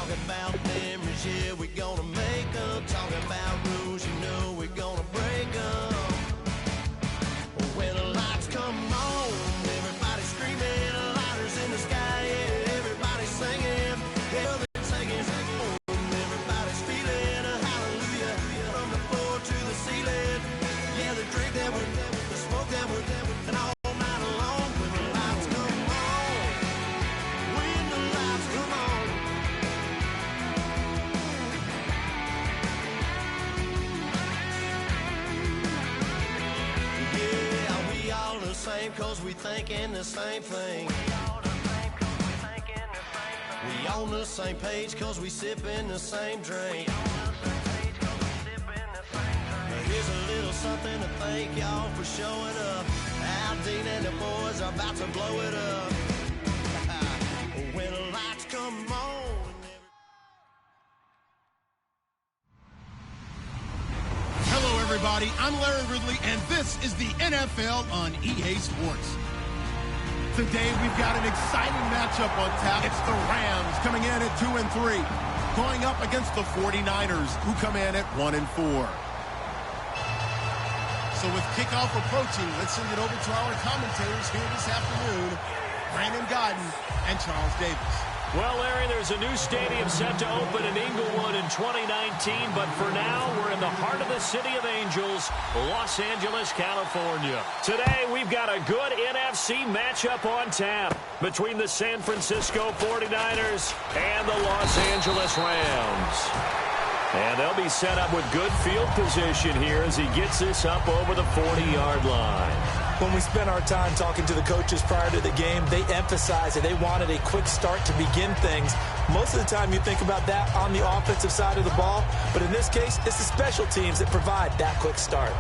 Talking about memories, yeah, we're gonna make them. Talking about rules, you know we're gonna break them. When the lights come on, everybody's screaming, lighters in the sky, yeah, everybody's singing. Yeah, they're taking home, everybody's feeling a hallelujah. From the floor to the ceiling, yeah, the drink that we're, the smoke that we're, and all night long. When the lights come on, when the lights come on. Yeah, we all the same cause we thinking the same thing. We on the same page cause we sipping the same drink. Here's a little something to thank y'all for showing up. Al Dean and the boys are about to blow it up. When the lights come on. Hello, everybody. I'm Larry Ridley, and this is the NFL on EA Sports. Today, we've got an exciting matchup on tap. It's the Rams coming in at 2-3, going up against the 49ers, who come in at 1-4. So with kickoff approaching, let's send it over to our commentators here this afternoon, Brandon Godden and Charles Davis. Well, Larry, there's a new stadium set to open in Inglewood in 2019, but for now, we're in the heart of the City of Angels, Los Angeles, California. Today, we've got a good NFC matchup on tap between the San Francisco 49ers and the Los Angeles Rams. And they'll be set up with good field position here as he gets this up over the 40-yard line. When we spent our time talking to the coaches prior to the game, they emphasized that they wanted a quick start to begin things. Most of the time you think about that on the offensive side of the ball, but in this case, it's the special teams that provide that quick start.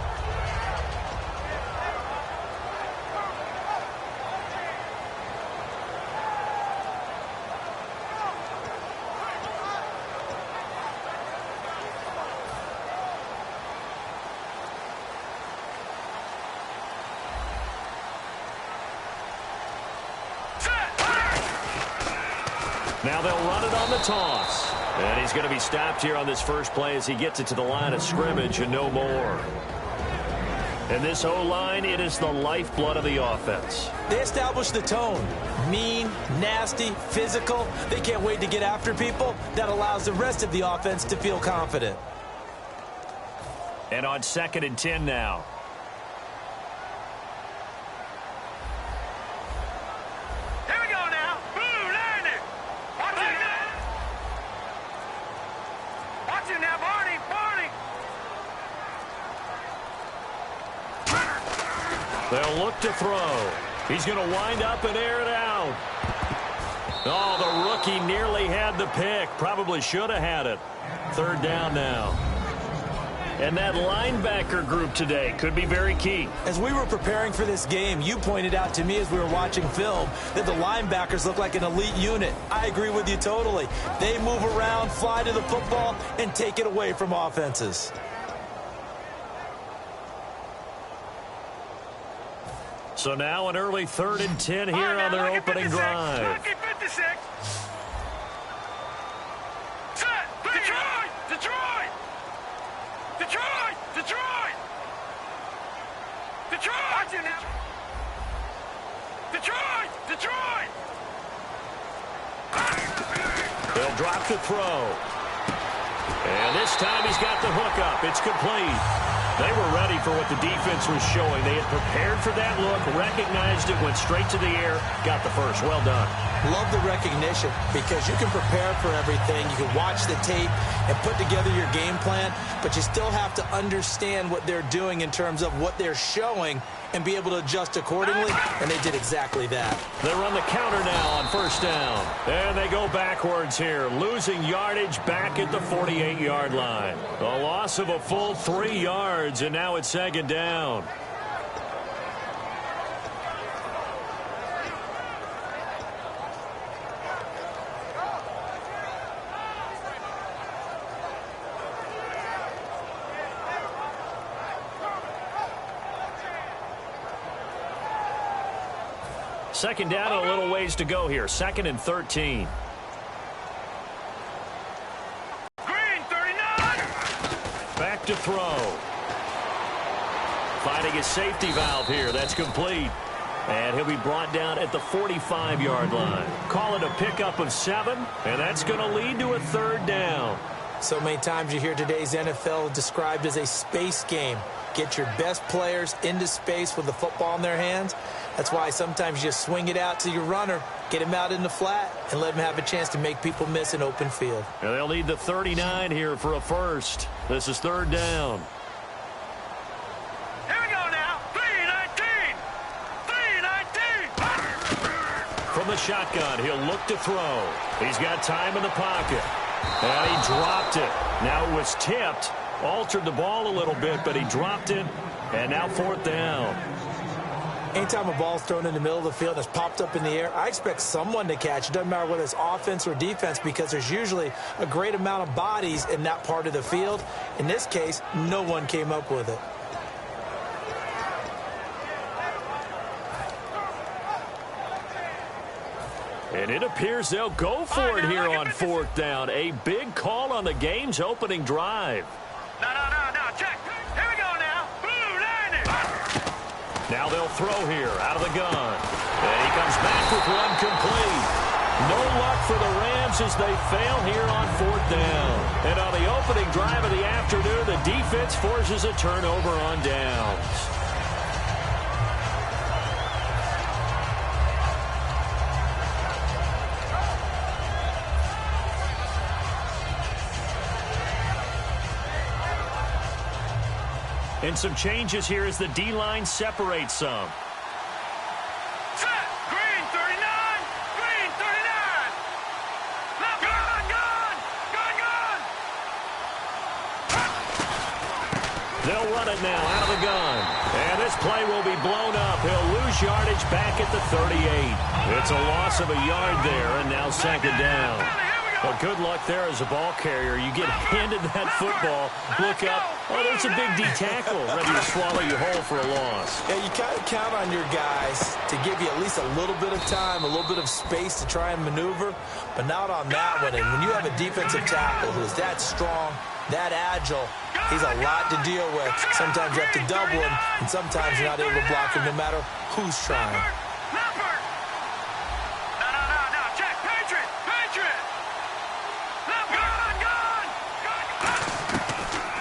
Now they'll run it on the toss. And he's going to be stopped here on this first play as he gets it to the line of scrimmage and no more. And this O-line, it is the lifeblood of the offense. They establish the tone. Mean, nasty, physical. They can't wait to get after people. That allows the rest of the offense to feel confident. And on 2nd and 10 now. They'll look to throw. He's going to wind up and air it out. Oh, the rookie nearly had the pick. Probably should have had it. 3rd down now. And that linebacker group today could be very key. As we were preparing for this game, you pointed out to me as we were watching film that the linebackers look like an elite unit. I agree with you totally. They move around, fly to the football, and take it away from offenses. So now an early 3rd and 10 here on their opening drive. Detroit! Detroit! Detroit! Detroit! Detroit! Detroit! Detroit! They'll drop the throw. And this time he's got the hook up. It's complete. They were ready for what the defense was showing. They had prepared for that look, recognized it, went straight to the air, got the first. Well done. Love the recognition because you can prepare for everything. You can watch the tape and put together your game plan, but you still have to understand what they're doing in terms of what they're showing and be able to adjust accordingly, and they did exactly that. They run the counter now on 1st down. And they go backwards here, losing yardage back at the 48-yard line. A loss of a full 3 yards, and now it's 2nd down. Second down and a little ways to go here. 2nd and 13. look to throw. Finding his safety valve here. That's complete. And he'll be brought down at the 45-yard line. Call it a pickup of 7, and that's going to lead to a 3rd down. So many times you hear today's NFL described as a space game. Get your best players into space with the football in their hands. That's why sometimes you swing it out to your runner, get him out in the flat, and let him have a chance to make people miss an open field. And they'll need the 39 here for a first. This is 3rd down. Here we go now. 3-19. 3-19. From the shotgun, he'll look to throw. He's got time in the pocket. And he dropped it. Now it was tipped. Altered the ball a little bit, but he dropped it. And now 4th down. Anytime a ball's thrown in the middle of the field and it's popped up in the air, I expect someone to catch it. Doesn't matter whether it's offense or defense, because there's usually a great amount of bodies in that part of the field. In this case, no one came up with it. And it appears they'll go for it here on 4th down. A big call on the game's opening drive. No, check. Here we go now. Blue line. Now they'll throw here out of the gun. And he comes back with one complete. No luck for the Rams as they fail here on 4th down. And on the opening drive of the afternoon, the defense forces a turnover on downs. And some changes here as the D-line separates some. Set. Green 39. Green 39. Now gun. They'll run it now out of the gun. And this play will be blown up. He'll lose yardage back at the 38. It's a loss of a yard there, and now 2nd down. Well, good luck there as a ball carrier. You get handed that football, look up, oh, there's a big D tackle ready to swallow you whole for a loss. Yeah, you kind of count on your guys to give you at least a little bit of time, a little bit of space to try and maneuver, but not on that one. And when you have a defensive tackle who is that strong, that agile, he's a lot to deal with. Sometimes you have to double him, and sometimes you're not able to block him no matter who's trying.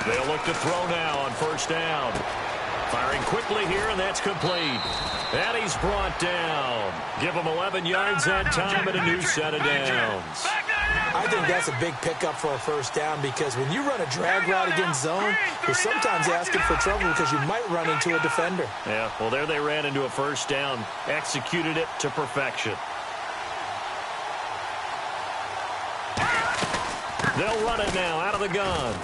They'll look to throw now on 1st down. Firing quickly here, and that's complete. And he's brought down. Give him 11 yards that time and a new set of downs. I think that's a big pickup for a 1st down, because when you run a drag route against zone, you're sometimes asking for trouble because you might run into a defender. Yeah, well, there they ran into a 1st down. Executed it to perfection. They'll run it now out of the gun.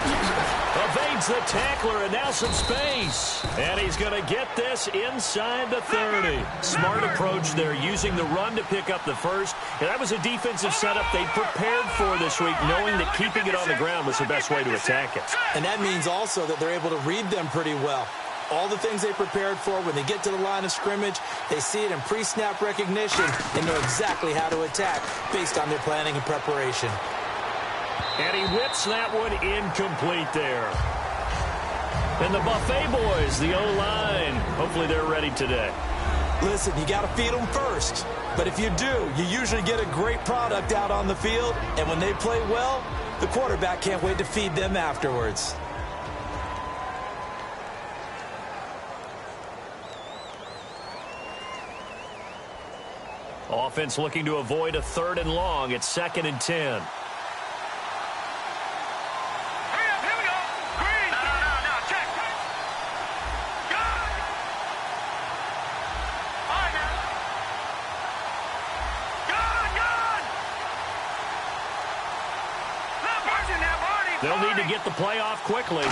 Evades the tackler, and now some space. And he's going to get this inside the 30. Smart approach there, using the run to pick up the first. And that was a defensive setup they prepared for this week, knowing that keeping it on the ground was the best way to attack it. And that means also that they're able to read them pretty well. All the things they prepared for, when they get to the line of scrimmage, they see it in pre-snap recognition and know exactly how to attack based on their planning and preparation. And he whips that one incomplete there. And the Buffet boys, the O-line, hopefully they're ready today. Listen, you got to feed them first. But if you do, you usually get a great product out on the field. And when they play well, the quarterback can't wait to feed them afterwards. Offense looking to avoid a 3rd and long. It's 2nd and 10. They'll need to get the play off quickly.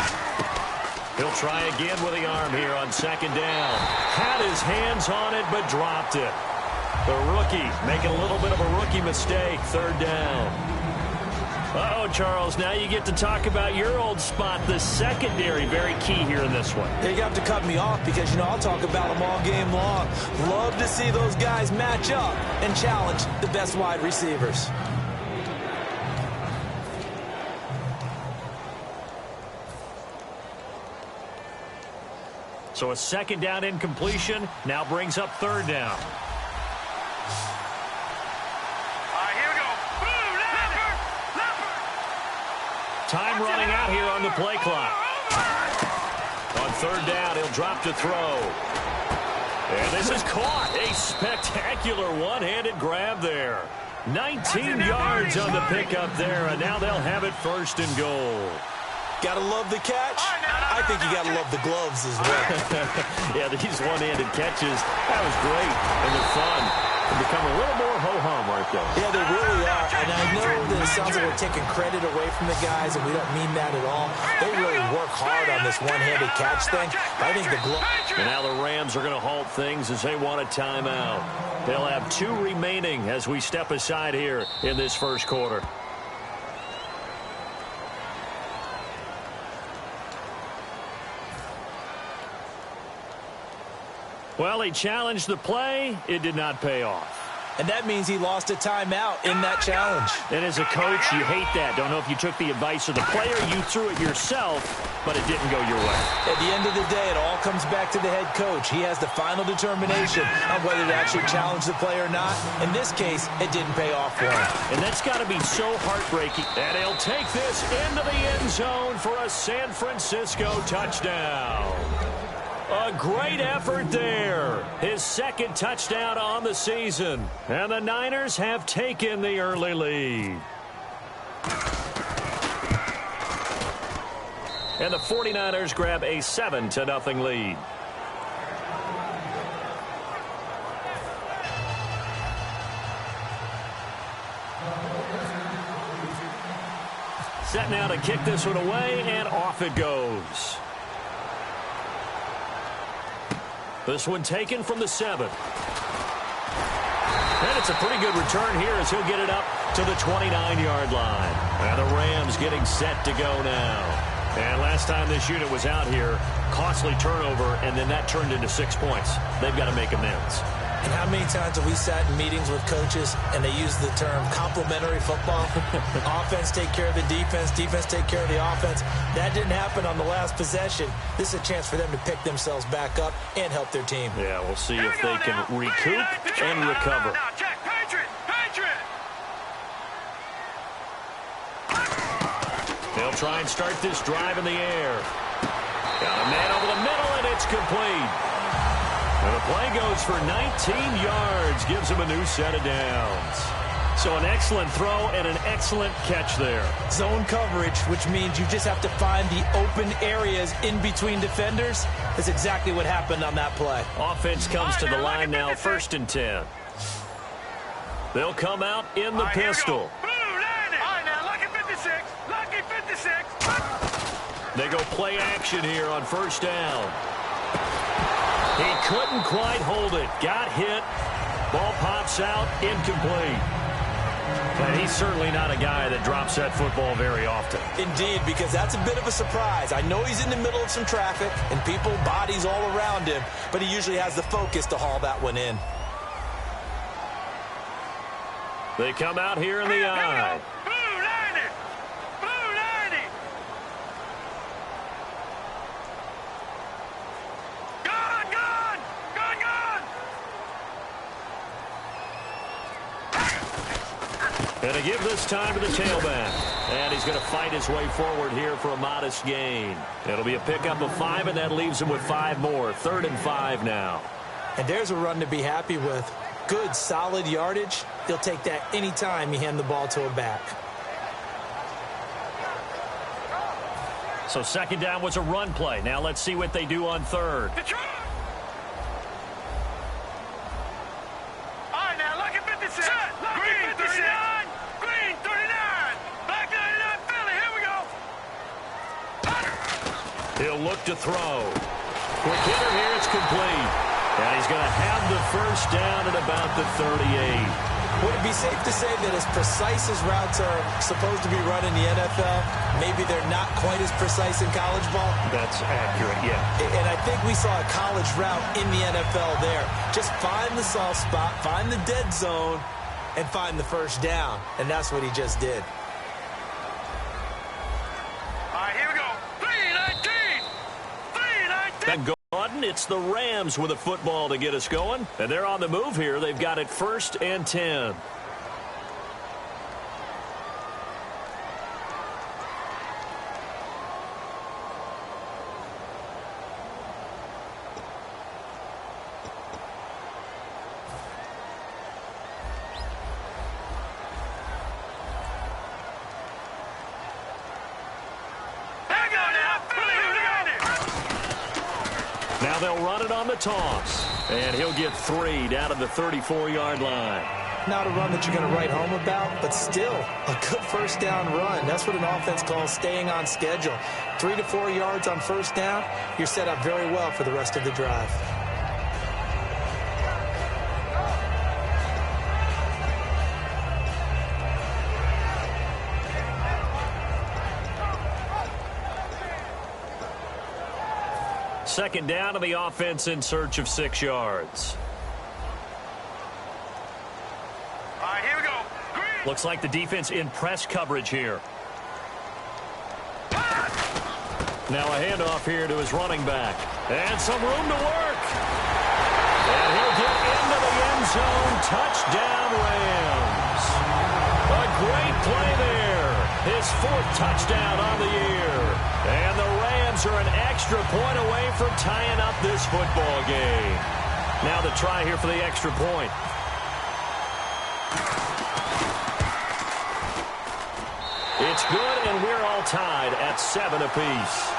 He'll try again with the arm here on 2nd down. Had his hands on it, but dropped it. The rookie making a little bit of a rookie mistake. 3rd down. Uh-oh, Charles, now you get to talk about your old spot, the secondary. Very key here in this one. You have to cut me off because, you know, I'll talk about them all game long. Love to see those guys match up and challenge the best wide receivers. So a second down incompletion now brings up third down. Here we go. Boom, Time running out here on the play clock. On third down, he'll drop to throw. And this is caught. A spectacular one-handed grab there. 19 yards on the pickup there, and now they'll have it first and goal. Gotta love the catch. I think you gotta love the gloves as well. Yeah, these one-handed catches, that was great, and they're fun. They become a little more ho-hum, aren't they? Yeah, they really are. And I know that it sounds like we're taking credit away from the guys, and we don't mean that at all. They really work hard on this one-handed catch thing. But I think the glove... And now the Rams are going to halt things as they want a timeout. They'll have 2 remaining as we step aside here in this first quarter. Well, he challenged the play. It did not pay off. And that means he lost a timeout in that challenge. And as a coach, you hate that. Don't know if you took the advice of the player, you threw it yourself, but it didn't go your way. At the end of the day, it all comes back to the head coach. He has the final determination on whether to actually challenge the play or not. In this case, it didn't pay off for him. And that's got to be so heartbreaking. And he'll take this into the end zone for a San Francisco touchdown. A great effort there. His second touchdown on the season. And the Niners have taken the early lead. And the 49ers grab a 7-0 lead. Set now to kick this one away, and off it goes. This one taken from the 7. And it's a pretty good return here as he'll get it up to the 29-yard line. And the Rams getting set to go now. And last time this unit was out here, costly turnover, and then that turned into 6 points. They've got to make amends. And how many times have we sat in meetings with coaches and they use the term complementary football? Offense take care of the defense, defense take care of the offense. That didn't happen on the last possession. This is a chance for them to pick themselves back up and help their team. Yeah, we'll see if they can recoup and recover. Now, check. Patriot. They'll try and start this drive in the air. Got a man over the middle, and it's complete. And the play goes for 19 yards, gives him a new set of downs. So an excellent throw and an excellent catch there. Zone coverage, which means you just have to find the open areas in between defenders. That's exactly what happened on that play. Offense comes to the line now, 1st and 10. They'll come out in the pistol. Blue, landing. All right, now, lucky 56. Lucky 56. They go play action here on 1st down. He couldn't quite hold it. Got hit. Ball pops out. Incomplete. And he's certainly not a guy that drops that football very often. Indeed, because that's a bit of a surprise. I know he's in the middle of some traffic and people, bodies all around him, but he usually has the focus to haul that one in. They come out here in the eye. Blue, landing. Blue, landing. Gone. And to give this time to the tailback. And he's going to fight his way forward here for a modest gain. It'll be a pickup of 5, and that leaves him with 5 more. 3rd and 5 now. And there's a run to be happy with. Good, solid yardage. He'll take that any time you hand the ball to a back. So 2nd down was a run play. Now let's see what they do on 3rd. All right, now, lucky 56. Green 39. Green 39. Black 99 Philly. Here we go. He'll look to throw. Quick hitter here. It's complete. And he's going to have the 1st down at about the 38. Would it be safe to say that as precise as routes are supposed to be run in the NFL, maybe they're not quite as precise in college ball? That's accurate, yeah. And I think we saw a college route in the NFL there. Just find the soft spot, find the dead zone, and find the 1st down. And that's what he just did. All right, here we go. 319. 319. Then Gordon 1. It's the Rams with a football to get us going. And they're on the move here. They've got it 1st and 10. Now they'll run it on the toss. And he'll get 3 down to the 34-yard line. Not a run that you're going to write home about, but still a good first down run. That's what an offense calls staying on schedule. 3 to 4 yards on first down, you're set up very well for the rest of the drive. Second down to the offense in search of 6 yards. All right, here we go. Green. Looks like the defense in press coverage here. Now a handoff here to his running back. And some room to work. And he'll get into the end zone. Touchdown, Rams. A great play there. His 4th touchdown on the year. And the Rams are an extra point away from tying up this football game. Now the try here for the extra point. It's good, and we're all tied at 7 apiece.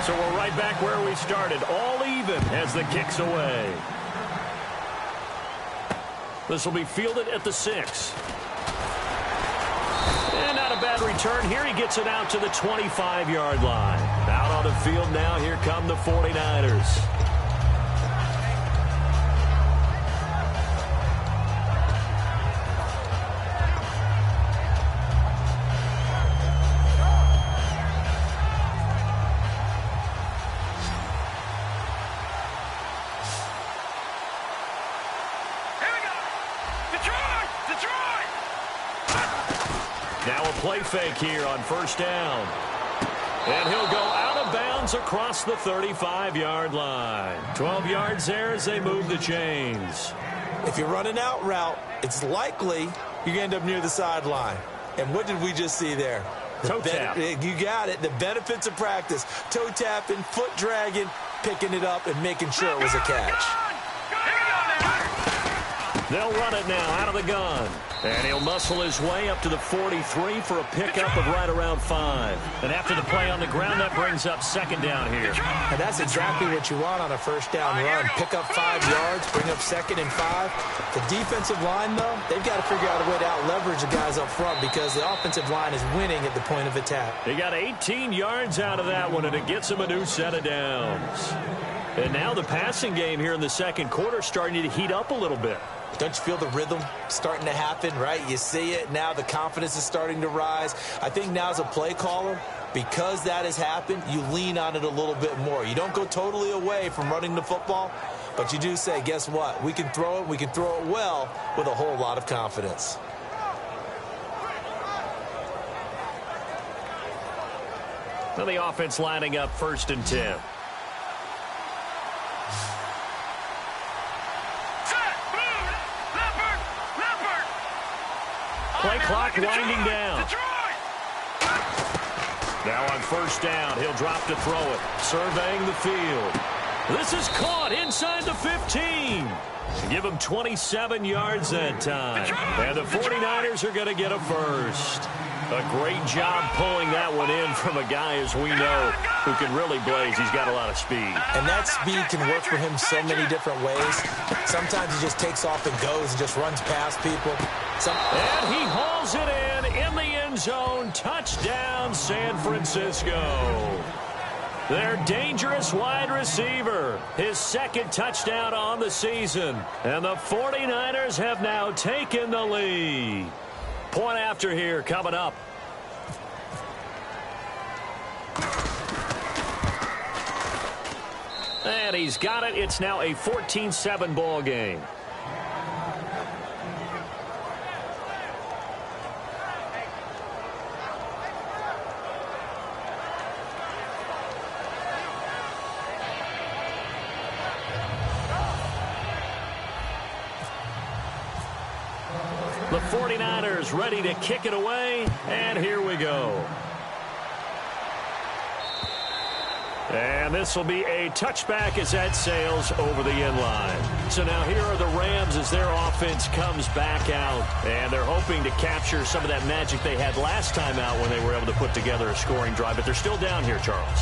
So we're right back where we started, all even as the kick's away. This will be fielded at the 6. And not a bad return here. He gets it out to the 25-yard line. Out on the field now, here come the 49ers. Play fake here on first down. And he'll go out of bounds across the 35-yard line. 12 yards there as they move the chains. If you're running out route, it's likely you're going to end up near the sideline. And what did we just see there? Toe tap. You got it. The benefits of practice. Toe tapping, foot dragging, picking it up, and making sure it was a catch. They'll run it now out of the gun. And he'll muscle his way up to the 43 for a pickup of right around 5. And after the play on the ground, that brings up second down here. And that's exactly what you want on a first down run. Pick up 5 yards, bring up 2nd and 5. The defensive line, though, they've got to figure out a way to out-leverage the guys up front because the offensive line is winning at the point of attack. He got 18 yards out of that one, and it gets him a new set of downs. And now the passing game here in the second quarter starting to heat up a little bit. Don't you feel the rhythm starting to happen, right? You see it. Now the confidence is starting to rise. I think now as a play caller, because that has happened, you lean on it a little bit more. You don't go totally away from running the football, but you do say, guess what? We can throw it. We can throw it well with a whole lot of confidence. Now the offense lining up 1st and 10. Play clock winding down. Now on first down, he'll drop to throw it. Surveying the field. This is caught inside the 15. Give him 27 yards that time. And the 49ers are going to get a first. A great job pulling that one in from a guy, as we know, who can really blaze. He's got a lot of speed. And that speed can work for him so many different ways. Sometimes he just takes off and goes and just runs past people. And he hauls it in the end zone. Touchdown, San Francisco. Their dangerous wide receiver. His 2nd touchdown on the season. And the 49ers have now taken the lead. Point after here coming up. And he's got it. It's now a 14-7 ball game. The 49ers ready to kick it away, and here we go. And this will be a touchback as that sails over the end line. So now here are the Rams as their offense comes back out. And they're hoping to capture some of that magic they had last time out when they were able to put together a scoring drive. But they're still down here, Charles.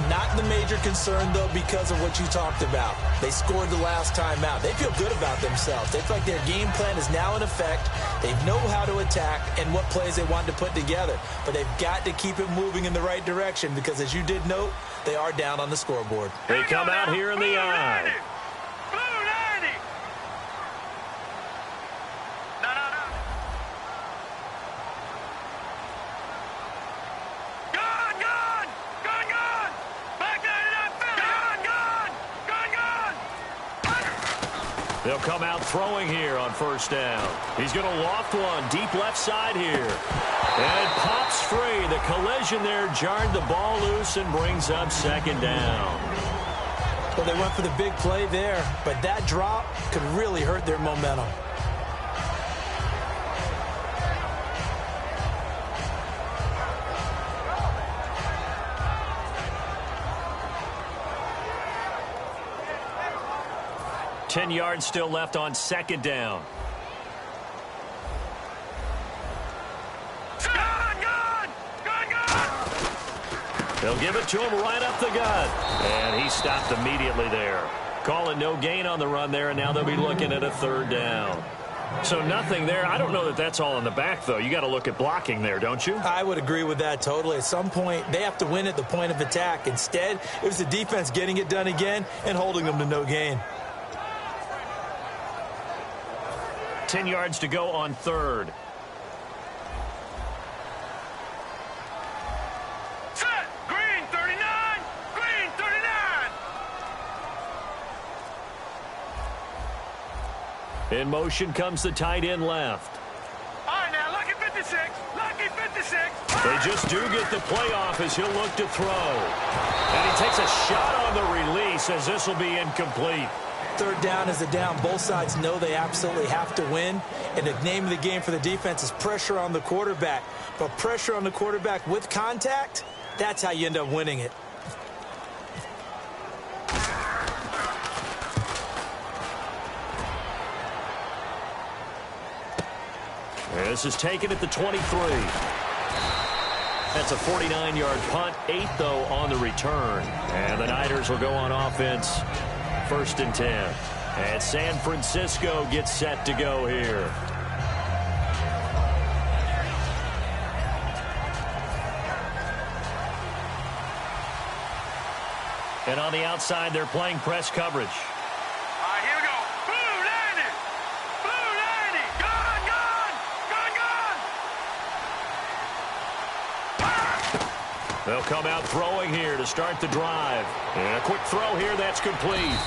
Not the major concern, though, because of what you talked about. They scored the last time out. They feel good about themselves. They feel like their game plan is now in effect. They know how to attack and what plays they want to put together. But they've got to keep it moving in the right direction because, as you did note, they are down on the scoreboard. They come out here in the eye. They'll come out throwing here on first down. He's going to loft one deep left side here. And it pops free. The collision there jarred the ball loose and brings up second down. Well, they went for the big play there, but that drop could really hurt their momentum. Ten yards still left on second down. They'll give it to him right up the gut. And he stopped immediately there. Call it no gain on the run there, and now they'll be looking at a third down. So nothing there. I don't know that that's all in the back, though. You got to look at blocking there, don't you? I would agree with that totally. At some point, they have to win at the point of attack. Instead, it was the defense getting it done again and holding them to no gain. 10 yards to go on third. Set! Green 39! Green 39! In motion comes the tight end left. All right, now, lucky 56. Lucky 56. They just do get the playoff as he'll look to throw. And he takes a shot on the release as this will be incomplete. Third down is a down. Both sides know they absolutely have to win. And the name of the game for the defense is pressure on the quarterback. But pressure on the quarterback with contact, that's how you end up winning it. This is taken at the 23. That's a 49-yard punt. 8, though, on the return. And the Niners will go on offense. First and 10. And San Francisco gets set to go here. And on the outside, they're playing press coverage. All right, here we go. Blue 90! Blue 90! Gone, gone, gone! They'll come out throwing here to start the drive. And a quick throw here, that's complete.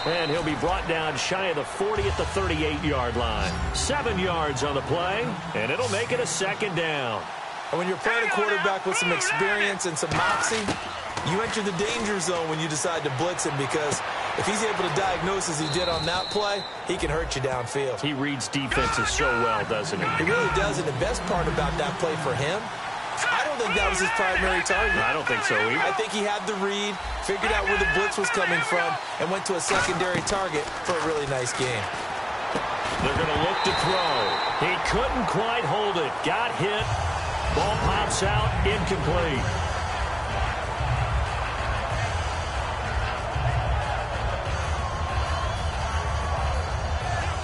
And he'll be brought down shy of the 40 at the 38-yard line. 7 yards on the play, and it'll make it a second down. And when you're playing a quarterback with some experience and some moxie, you enter the danger zone when you decide to blitz him, because if he's able to diagnose as he did on that play, he can hurt you downfield. He reads defenses so well, doesn't he? He really does, and the best part about that play for him, I don't think that was his primary target. I don't think so either. I think he had the read, figured out where the blitz was coming from, and went to a secondary target for a really nice game. They're going to look to throw. He couldn't quite hold it. Got hit. Ball pops out. Incomplete.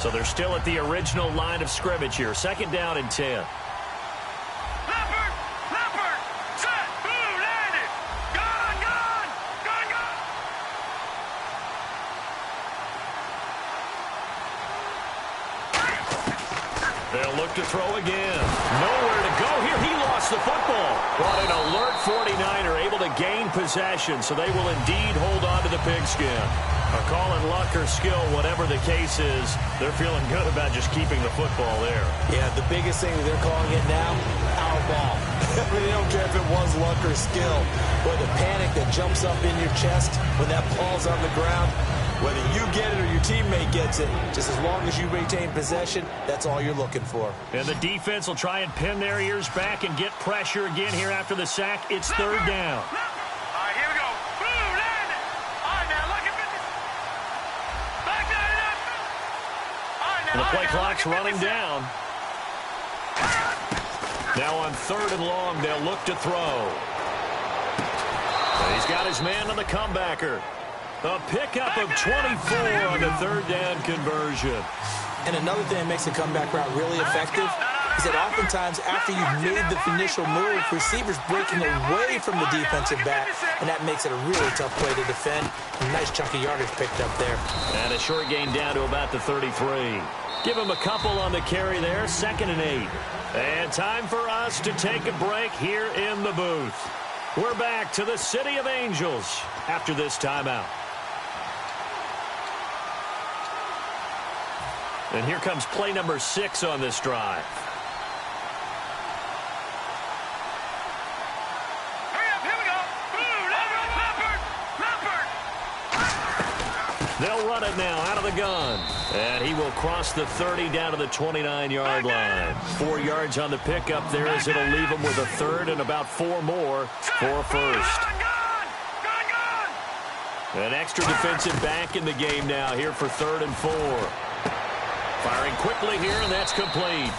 So they're still at the original line of scrimmage here. Second down and 10. They'll look to throw again. Nowhere to go here. He lost the football. But an alert 49er able to gain possession, so they will indeed hold on to the pigskin. A call in luck or skill, whatever the case is, they're feeling good about just keeping the football there. Yeah, the biggest thing that they're calling it now, our ball. They don't care if it was luck or skill. But the panic that jumps up in your chest when that ball's on the ground, Whether you get it or your teammate gets it, just as long as you retain possession, that's all you're looking for. And the defense will try and pin their ears back and get pressure again here after the sack. It's third down. All right, here we go. Boom, landed. All right, now, look at this. Back down and up. All right, now. And the play clock's running down. Now on third and long, they'll look to throw. And he's got his man on the comebacker. A pickup of 24 on the third down conversion. And another thing that makes the comeback route really effective is that oftentimes after you've made the initial move, receivers breaking away from the defensive back, and that makes it a really tough play to defend. A nice chunk of yardage picked up there. And a short gain down to about the 33. Give him a couple on the carry there, 2nd and 8. And time for us to take a break here in the booth. We're back to the City of Angels after this timeout. And here comes play number 6 on this drive. Hurry up, here we go. Leopard. They'll run it now out of the gun. And he will cross the 30 down to the 29-yard line. 4 yards on the pickup there as it'll leave him with a third and about 4 more for a first. An extra defensive back in the game now here for 3rd and 4. Firing quickly here, and that's complete.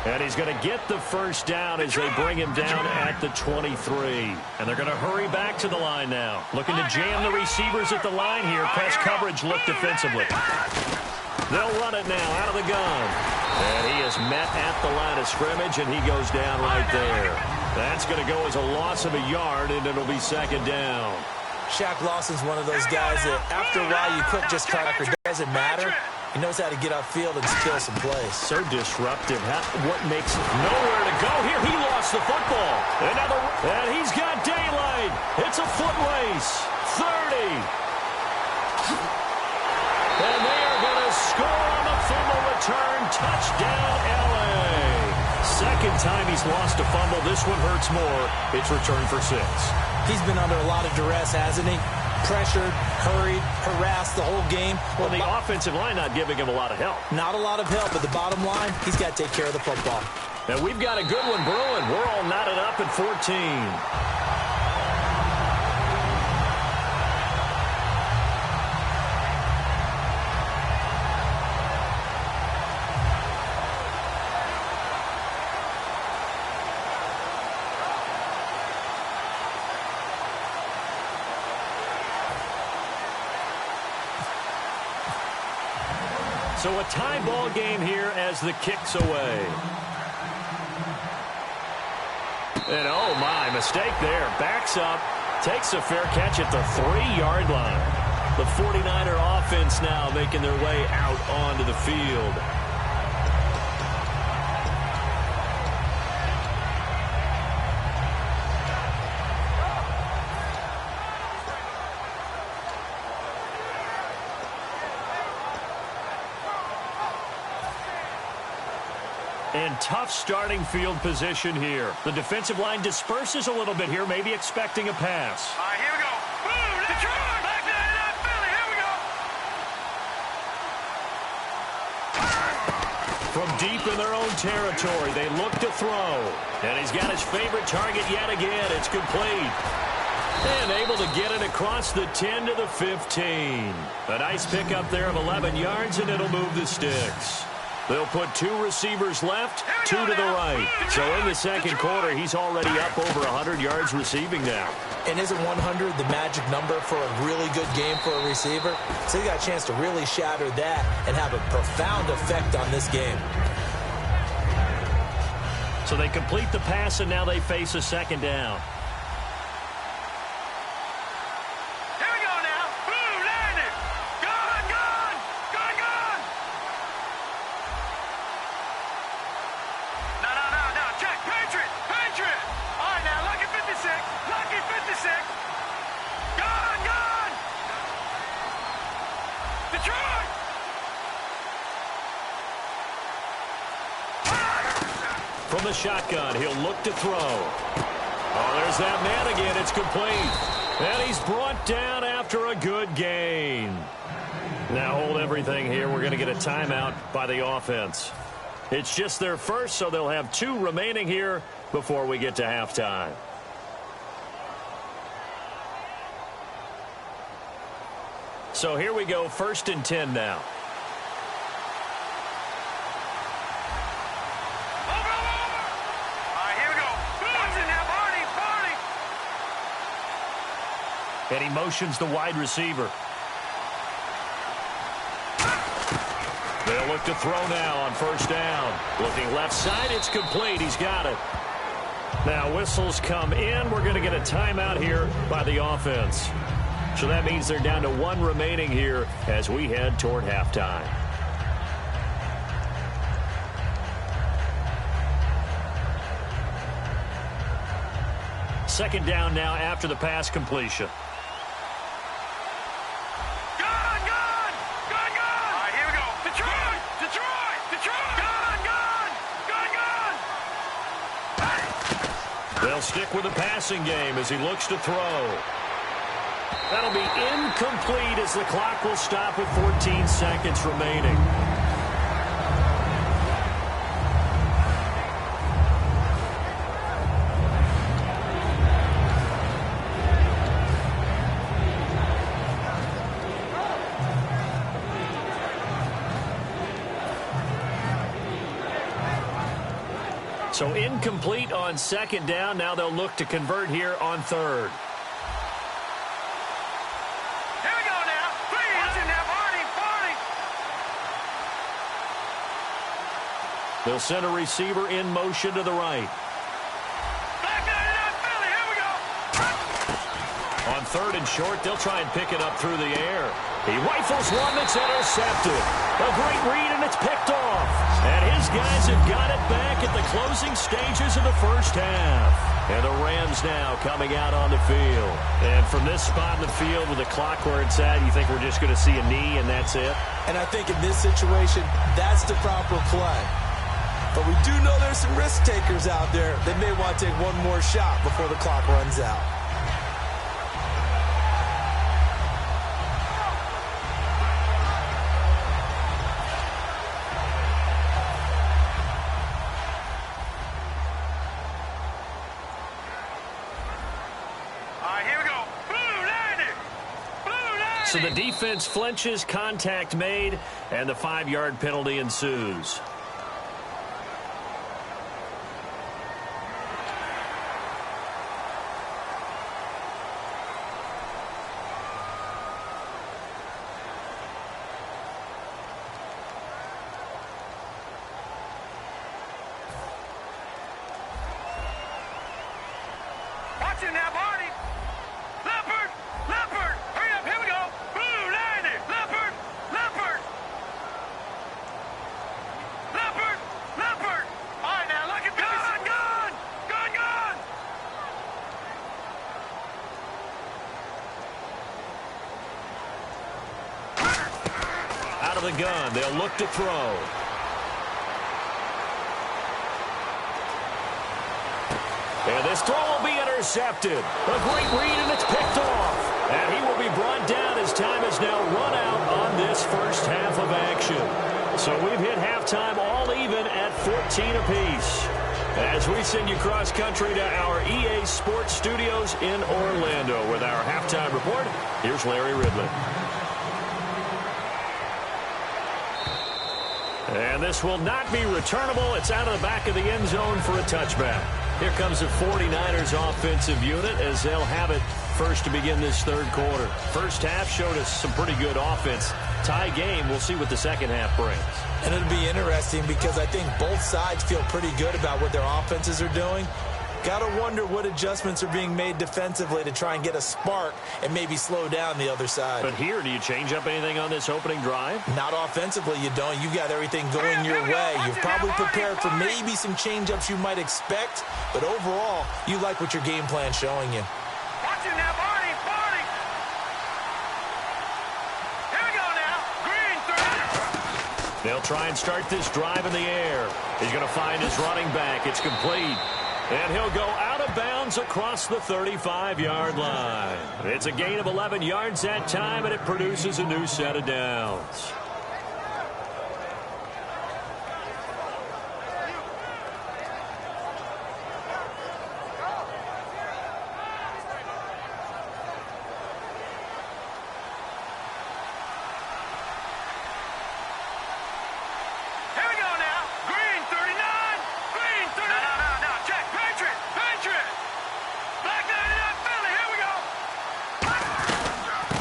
And he's going to get the first down as they bring him down at the 23. And they're going to hurry back to the line now. Looking to jam the receivers at the line here. Press coverage look defensively. They'll run it now out of the gun. And he is met at the line of scrimmage, and he goes down right there. That's going to go as a loss of a yard, and it'll be 2nd down. Shaq Lawson's one of those guys that after a while you quit just tracker. Doesn't matter. He knows how to get upfield and steal some plays. So disruptive. What makes it nowhere to go here? He lost the football. And he's got daylight. It's a foot race. 30. And they are going to score on the fumble return. Touchdown, L.A. Second time he's lost a fumble. This one hurts more. It's returned for 6. He's been under a lot of duress, hasn't he? Pressured, hurried, harassed the whole game. Well, the offensive line not giving him a lot of help. Not a lot of help, but the bottom line, he's got to take care of the football. And we've got a good one brewing. We're all knotted up at 14. So a tie ball game here as the kick's away. And oh my, mistake there. Backs up, takes a fair catch at the 3-yard line. The 49er offense now making their way out onto the field. And tough starting field position here. The defensive line disperses a little bit here, maybe expecting a pass. All right, here we go. Boom, Detroit. Back there in Philly. Here we go. From deep in their own territory, they look to throw. And he's got his favorite target yet again. It's complete. And able to get it across the 10 to the 15. A nice pickup there of 11 yards, and it'll move the sticks. They'll put 2 receivers left, 2 to the right. So in the second quarter, he's already up over 100 yards receiving now. And isn't 100 the magic number for a really good game for a receiver? So he got a chance to really shatter that and have a profound effect on this game. So they complete the pass, and now they face a 2nd down. From the shotgun, he'll look to throw. Oh, there's that man again. It's complete. And he's brought down after a good gain. Now hold everything here. We're going to get a timeout by the offense. It's just their first, so they'll have 2 remaining here before we get to halftime. So here we go, 1st and 10 now. And he motions the wide receiver. They'll look to throw now on 1st down. Looking left side, it's complete. He's got it. Now whistles come in. We're going to get a timeout here by the offense. So that means they're down to 1 remaining here as we head toward halftime. Second down now after the pass completion. They'll stick with the passing game as he looks to throw. That'll be incomplete as the clock will stop with 14 seconds remaining. So incomplete on 2nd down. Now they'll look to convert here on 3rd. Here we go now. Watching that party. They'll send a receiver in motion to the right. Back down, Philly. Here we go. On 3rd and short, they'll try and pick it up through the air. He rifles one that's intercepted. A great read, and it's picked off. And his guys have got it back at the closing stages of the 1st half. And the Rams now coming out on the field. And from this spot in the field with the clock where it's at, you think we're just going to see a knee and that's it? And I think in this situation, that's the proper play. But we do know there's some risk takers out there that may want to take one more shot before the clock runs out. So the defense flinches, contact made, and the 5-yard penalty ensues. Watching that party. Leopard. Hurry up. Here we go. Blue 90. Leopard. All right, now look at this. Gun. Out of the gun, they'll look to throw. And this throw will be intercepted. A great read, and it's picked off. And he will be brought down as time has now run out on this 1st half of action. So we've hit halftime all even at 14 apiece. As we send you cross-country to our EA Sports Studios in Orlando with our halftime report, here's Larry Riddell. And this will not be returnable. It's out of the back of the end zone for a touchback. Here comes the 49ers offensive unit as they'll have it first to begin this 3rd quarter. 1st half showed us some pretty good offense. Tie game. We'll see what the 2nd half brings. And it'll be interesting because I think both sides feel pretty good about what their offenses are doing. Got to wonder what adjustments are being made defensively to try and get a spark and maybe slow down the other side. But here, do you change up anything on this opening drive? Not offensively, you don't. You got everything going your way. You've probably prepared for maybe some change-ups you might expect, but overall, you like what your game plan's showing you. Watching that party. Here we go now. Green 30. They'll try and start this drive in the air. He's going to find his running back. It's complete. And he'll go out of of bounds across the 35-yard line. It's a gain of 11 yards that time, and it produces a new set of downs.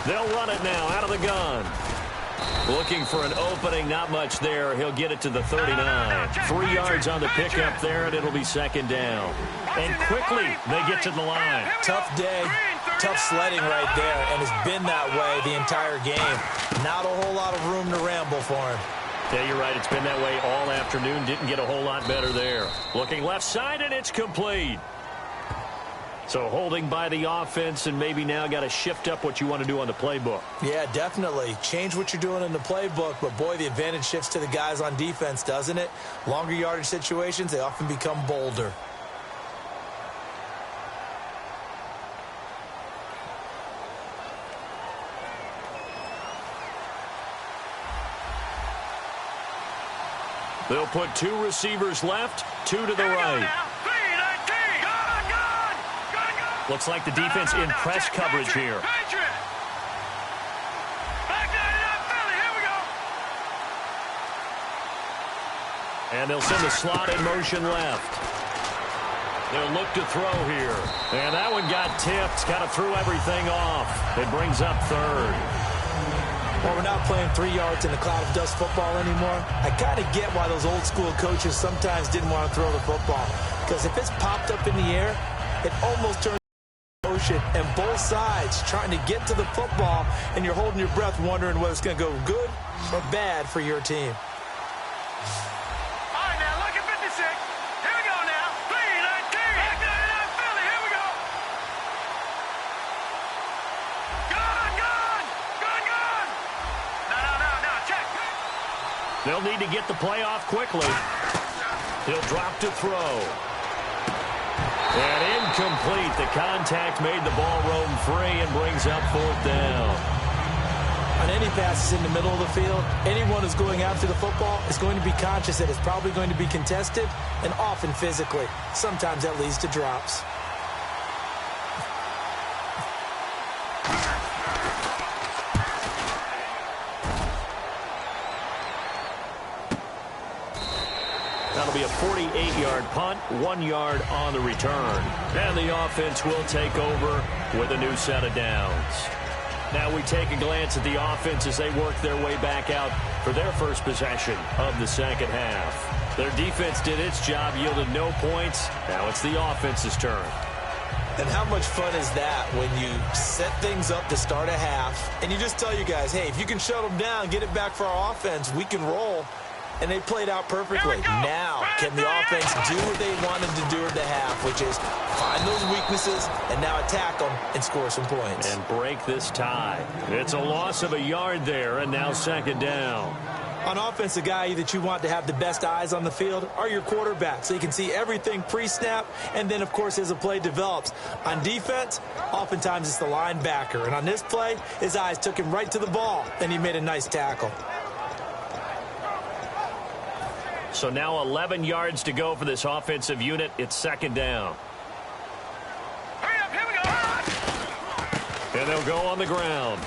They'll run it now out of the gun. Looking for an opening, not much there. He'll get it to the 39. 3 yards on the pickup there, and it'll be second down. And quickly, they get to the line. Tough day, tough sledding right there, and it's been that way the entire game. Not a whole lot of room to ramble for him. Yeah, you're right. It's been that way all afternoon. Didn't get a whole lot better there. Looking left side, and it's complete. So holding by the offense, and maybe now got to shift up what you want to do on the playbook. Yeah, definitely. Change what you're doing in the playbook, but boy, the advantage shifts to the guys on defense, doesn't it? Longer yardage situations, they often become bolder. They'll put 2 receivers left, 2 to the right. Looks like the defense in press coverage here. And they'll send the slot in motion left. They'll look to throw here. And that one got tipped. Kind of threw everything off. It brings up third. Well, we're not playing 3 yards in a cloud of dust football anymore. I kind of get why those old school coaches sometimes didn't want to throw the football. Because if it's popped up in the air, it almost turns motion, and both sides trying to get to the football, and you're holding your breath wondering whether it's going to go good or bad for your team. All right, now, look at 56. Here we go now. 3-19. Back 99 Philly. Here we go. Gun. No, check. They'll need to get the play off quickly. He'll drop to throw. And incomplete. The contact made the ball roam free and brings up 4th down. On any passes in the middle of the field, anyone who's going after the football is going to be conscious that it's probably going to be contested, and often physically. Sometimes that leads to drops. That'll be a 48-yard punt, 1 yard on the return. And the offense will take over with a new set of downs. Now we take a glance at the offense as they work their way back out for their first possession of the second half. Their defense did its job, yielded no points. Now it's the offense's turn. And how much fun is that when you set things up to start a half, and you just tell you guys, hey, if you can shut them down, get it back for our offense, we can roll. And they played out perfectly. Now, can the offense do what they wanted to do at the half, which is find those weaknesses and now attack them and score some points. And break this tie. It's a loss of a yard there, and now second down. On offense, the guy that you want to have the best eyes on the field are your quarterbacks, so you can see everything pre-snap, and then, of course, as the play develops. On defense, oftentimes it's the linebacker. And on this play, his eyes took him right to the ball, and he made a nice tackle. So now 11 yards to go for this offensive unit. It's second down. Hurry up, here we go. And they'll go on the ground.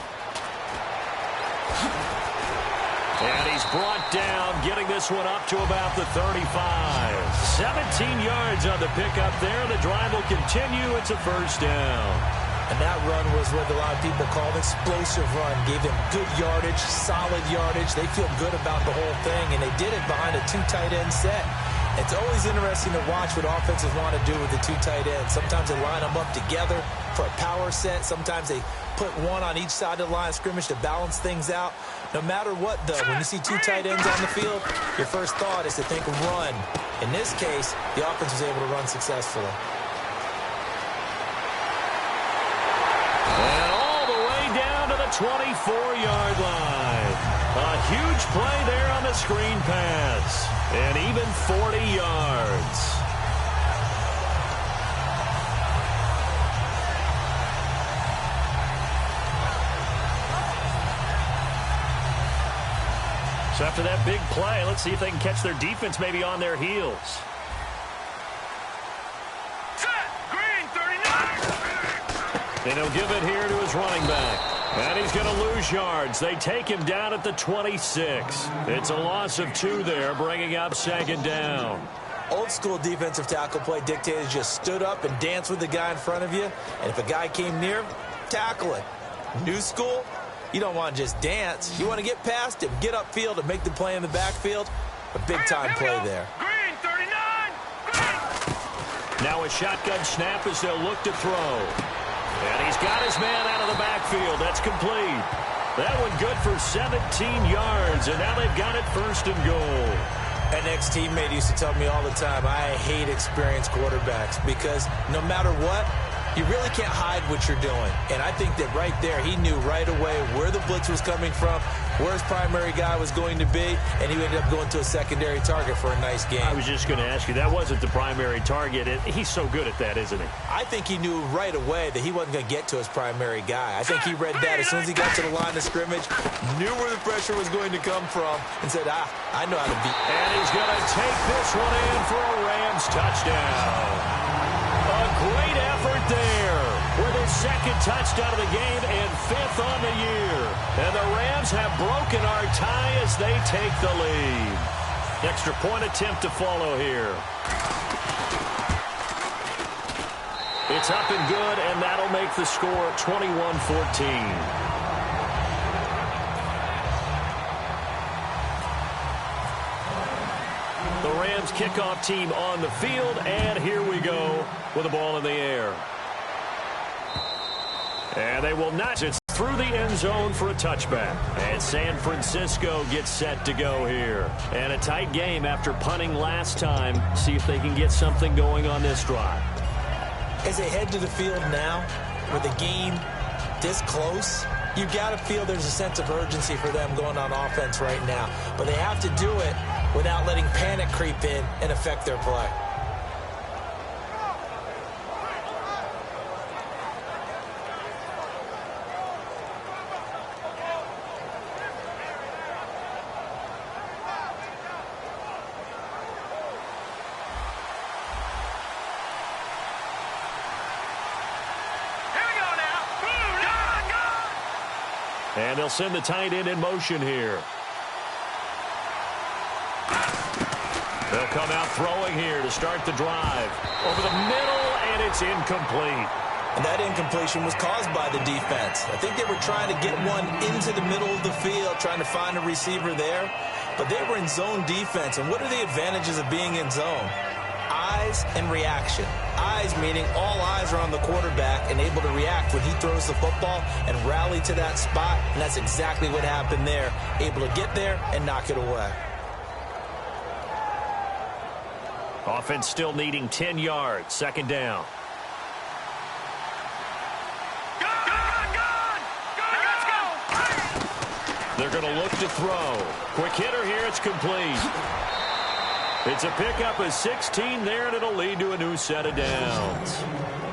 And he's brought down, getting this one up to about the 35. 17 yards on the pickup there. The drive will continue. It's a first down. And that run was what a lot of people call an explosive run. Gave them good yardage, solid yardage. They feel good about the whole thing, and they did it behind a 2 tight end set. It's always interesting to watch what offenses want to do with the 2 tight ends. Sometimes they line them up together for a power set. Sometimes they put one on each side of the line of scrimmage to balance things out. No matter what, though, when you see 2 tight ends on the field, your first thought is to think run. In this case, the offense was able to run successfully. And all the way down to the 24-yard line. A huge play there on the screen pass. And even 40 yards. So after that big play, let's see if they can catch their defense maybe on their heels. Set. Green, 39. And he'll give it here to his running back. And he's going to lose yards. They take him down at the 26. It's a loss of 2 there, bringing up second down. Old school defensive tackle play dictated just stood up and danced with the guy in front of you. And if a guy came near, tackle it. New school, you don't want to just dance. You want to get past him, get upfield, and make the play in the backfield. A big-time play there. Green, 39. Green. Now a shotgun snap as they'll look to throw. And he's got his man out of the backfield. That's complete. That one good for 17 yards, and now they've got it first and goal. An ex-teammate used to tell me all the time, I hate experienced quarterbacks because no matter what, you really can't hide what you're doing. And I think that right there, he knew right away where the blitz was coming from, where his primary guy was going to be, and he ended up going to a secondary target for a nice game. I was just going to ask you, that wasn't the primary target. He's so good at that, isn't he? I think he knew right away that he wasn't going to get to his primary guy. I think he read that as soon as he got to the line of scrimmage, knew where the pressure was going to come from, and said, I know how to beat. And he's going to take this one in for a Rams touchdown. A great effort there with his second touchdown of the game and 5th on the year. And the Rams have broken our tie as they take the lead. Extra point attempt to follow here. It's up and good, and that'll make the score 21-14. The Rams kickoff team on the field, and here we go with the ball in the air. And they will not. It's through the end zone for a touchback. And San Francisco gets set to go here. And a tight game after punting last time. See if they can get something going on this drive. As they head to the field now, with the game this close, you got to feel there's a sense of urgency for them going on offense right now. But they have to do it without letting panic creep in and affect their play. And they'll send the tight end in motion here. They'll come out throwing here to start the drive. Over the middle, and it's incomplete. And that incompletion was caused by the defense. I think they were trying to get one into the middle of the field, trying to find a receiver there. But they were in zone defense. And what are the advantages of being in zone? Eyes and reaction. Eyes meaning all eyes are on the quarterback and able to react when he throws the football and rally to that spot. And that's exactly what happened there. Able to get there and knock it away. Offense still needing 10 yards. Second down. They're going to look to throw. Quick hitter here. It's complete. It's a pickup of 16 there, and it'll lead to a new set of downs.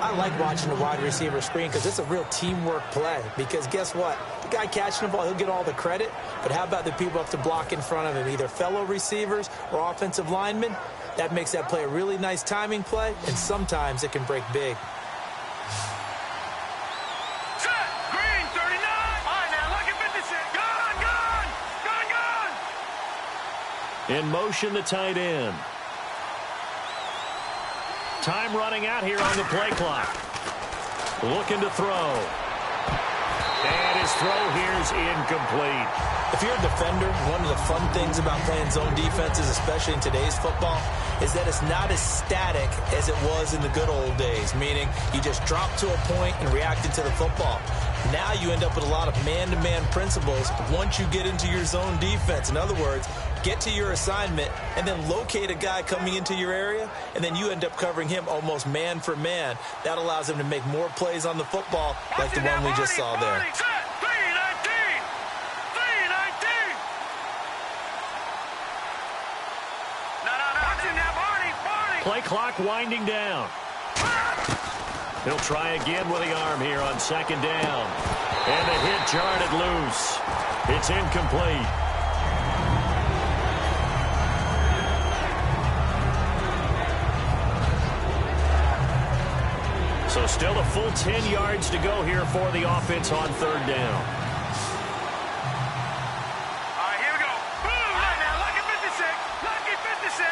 I like watching the wide receiver screen because it's a real teamwork play. Because guess what? The guy catching the ball, he'll get all the credit. But how about the people up to block in front of him, either fellow receivers or offensive linemen? That makes that play a really nice timing play, and sometimes it can break big. In motion, the tight end. Time running out here on the play clock. Looking to throw. And his throw here is incomplete. If you're a defender, one of the fun things about playing zone defenses, especially in today's football, is that it's not as static as it was in the good old days, meaning you just drop to a point and reacted to the football. Now you end up with a lot of man-to-man principles once you get into your zone defense. In other words, get to your assignment and then locate a guy coming into your area, and then you end up covering him almost man for man. That allows him to make more plays on the football like the one we just saw there. Play clock winding down. He'll try again with the arm here on second down. And the hit jarred it loose. It's incomplete. So still a full 10 yards to go here for the offense on third down. All right, here we go. Boom! All right, now, lucky 56. Lucky 56.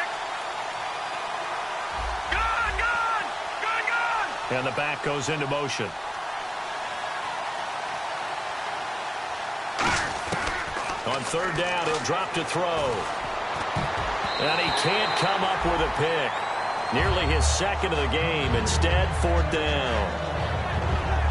Gone, gone, gone, gone. And the back goes into motion. On third down, he'll drop to throw. And he can't come up with a pick. Nearly his second of the game. Instead, fourth down.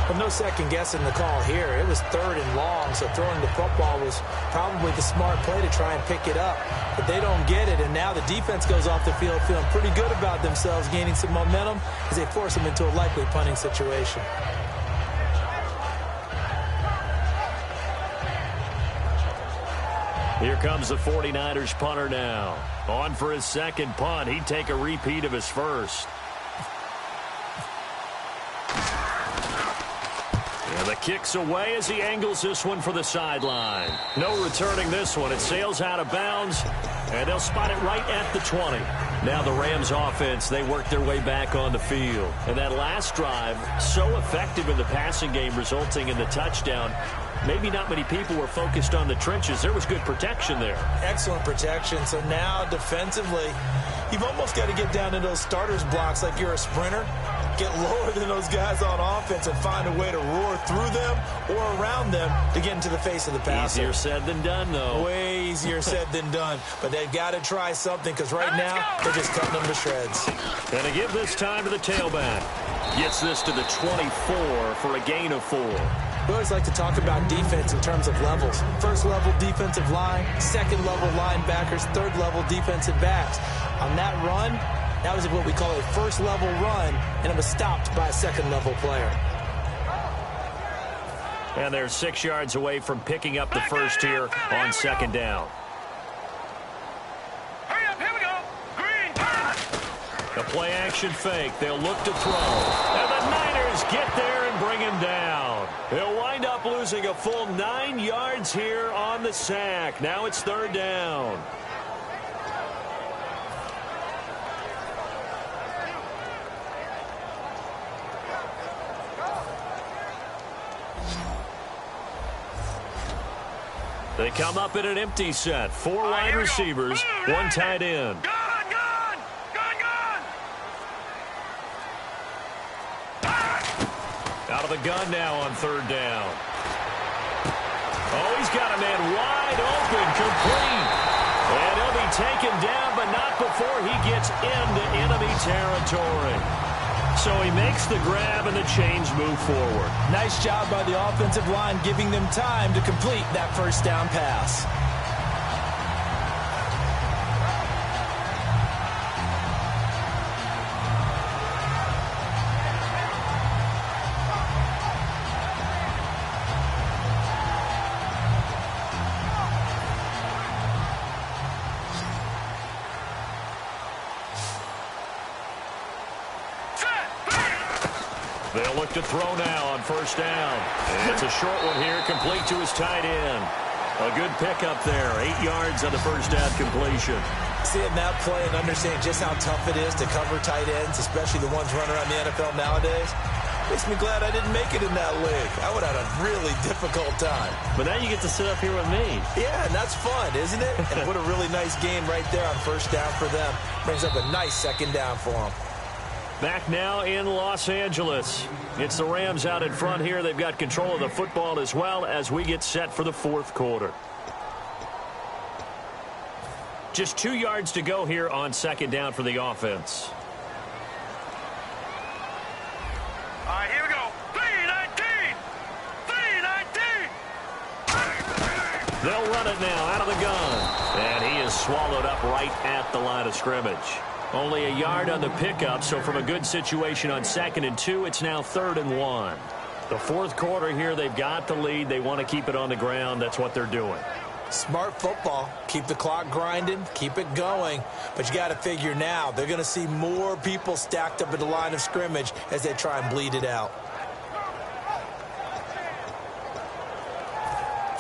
Well, no second guessing the call here. It was third and long, so throwing the football was probably the smart play to try and pick it up. But they don't get it, and now the defense goes off the field feeling pretty good about themselves, gaining some momentum as they force them into a likely punting situation. Here comes the 49ers punter now. On for his second punt. He'd take a repeat of his first. And the kick's away as he angles this one for the sideline. No returning this one. It sails out of bounds, and they'll spot it right at the 20. Now the Rams offense, they work their way back on the field. And that last drive, so effective in the passing game, resulting in the touchdown. Maybe not many people were focused on the trenches. There was good protection there. Excellent protection. So now defensively, you've almost got to get down in those starters blocks like you're a sprinter. Get lower than those guys on offense and find a way to roar through them or around them to get into the face of the passer. Easier said than done, though. Way easier said than done. But they've got to try something because right now they're just cutting them to shreds. And to give this time to the tailback. Gets this to the 24 for a gain of 4. We always like to talk about defense in terms of levels. First level defensive line, second level linebackers, third level defensive backs. On that run, that was what we call a first level run, and it was stopped by a second level player. And they're 6 yards away from picking up the first here on second down. Hurry up, here we go. Green, A play action fake. They'll look to throw. And the Niners get there and bring him down. He'll wind up losing a full 9 yards here on the sack. Now it's third down. They come up in an empty set. 4 wide receivers, 1 tight end. gone, gone, gone, gone. Out of the gun now on third down. Oh, he's got a man wide open, complete. And he'll be taken down, but not before he gets into enemy territory. So he makes the grab and the chains move forward. Nice job by the offensive line giving them time to complete that first down pass. They'll look to throw now on first down. And it's a short one here, complete to his tight end. A good pickup there, 8 yards on the first down completion. Seeing that play and understanding just how tough it is to cover tight ends, especially the ones running around the NFL nowadays, makes me glad I didn't make it in that league. I would have had a really difficult time. But now you get to sit up here with me. Yeah, and that's fun, isn't it? And what a really nice game right there on first down for them. Brings up a nice second down for them. Back now in Los Angeles. It's the Rams out in front here. They've got control of the football as well as we get set for the fourth quarter. Just 2 yards to go here on second down for the offense. All right, here we go. 3-19. 3-19. They'll run it now out of the gun. And he is swallowed up right at the line of scrimmage. Only a yard on the pickup, so from a good situation on 2nd and 2, it's now 3rd and 1. The fourth quarter here, they've got the lead. They want to keep it on the ground. That's what they're doing. Smart football. Keep the clock grinding. Keep it going. But you got to figure now, they're going to see more people stacked up at the line of scrimmage as they try and bleed it out.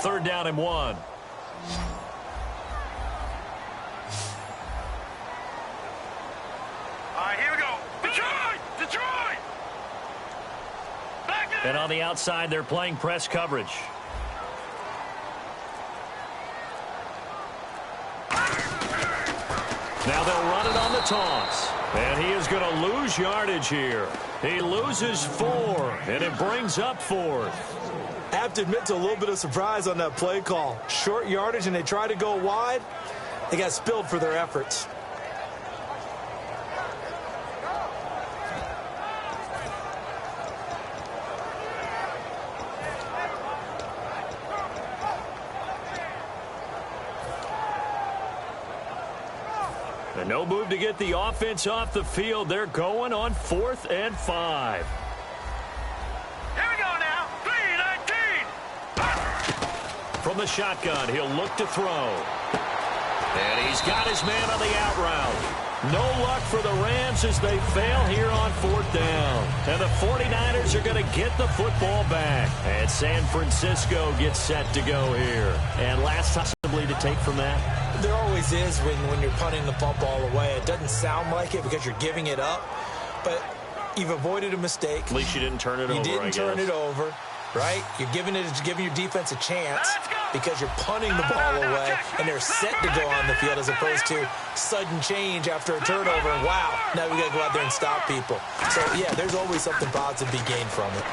3rd down and 1. All right, here we go. Detroit! Detroit! And on the outside, they're playing press coverage. Now they'll run it on the toss. And he is going to lose yardage here. He loses 4, and it brings up 4th. I have to admit to a little bit of surprise on that play call. Short yardage, and they try to go wide. They got spilled for their efforts. And no move to get the offense off the field. They're going on 4th and 5. Here we go now. 3-19. From the shotgun, he'll look to throw. And he's got his man on the out route. No luck for the Rams as they fail here on 4th down. And the 49ers are going to get the football back. And San Francisco gets set to go here. And last possibly to take from that. There always is when you're punting the football away. It doesn't sound like it because you're giving it up. But you've avoided a mistake. At least you didn't turn it over, You didn't turn it over, right? You're giving your defense a chance because you're punting the ball away, and they're set to go on the field as opposed to sudden change after a turnover. And wow, now we got to go out there and stop people. So, yeah, there's always something positive to be gained from it.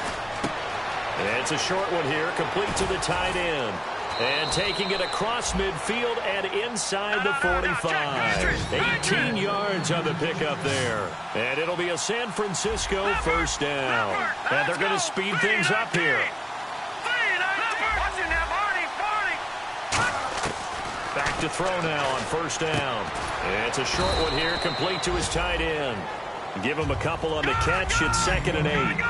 And it's a short one here, complete to the tight end. And taking it across midfield and inside the 45. 18 yards on the pickup there. And it'll be a San Francisco first down. And they're going to speed things up here. Back to throw now on first down. And it's a short one here, complete to his tight end. Give him a couple on the catch. It's 2nd and 8.